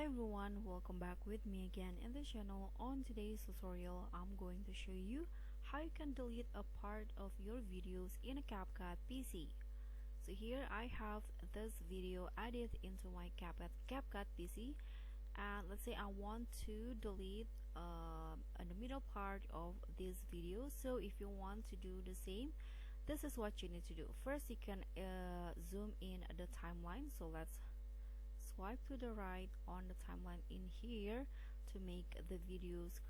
Hi everyone, welcome back with me again in the channel. On today's tutorial, I'm going to show you how you can delete a part of your videos in a CapCut PC. So here I have this video added into my CapCut PC, and let's say I want to delete the middle part of this video. So if you want to do the same, this is what you need to do. First, you can zoom in the timeline. So let's swipe to the right on the timeline in here to make the videos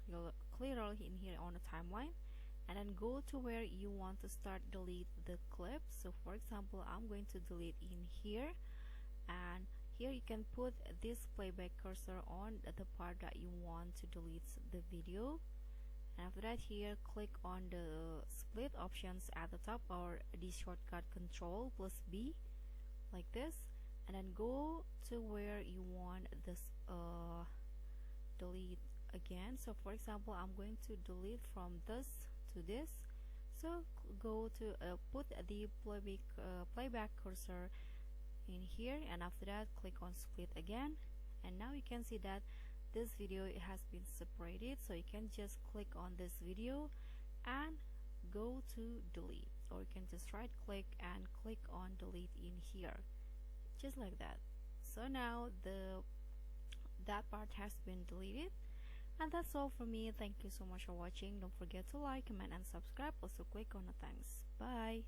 clearly in here on the timeline, and then go to where you want to start delete the clip. So for example, I'm going to delete in here, and here you can put this playback cursor on the part that you want to delete the video. And after that, here click on the split options at the top, or the shortcut Control plus B like this, and then go to where you want this delete again. So for example, I'm going to delete from this to this, so go to put the playback cursor in here, and after that click on split again, and now you can see that this video has been separated. So you can just click on this video and go to delete, or you can just right click and click on delete in here, just like that. So now that part has been deleted, and that's all for me. Thank you so much for watching. Don't forget to like, comment, and subscribe. Also click on the thanks. Bye.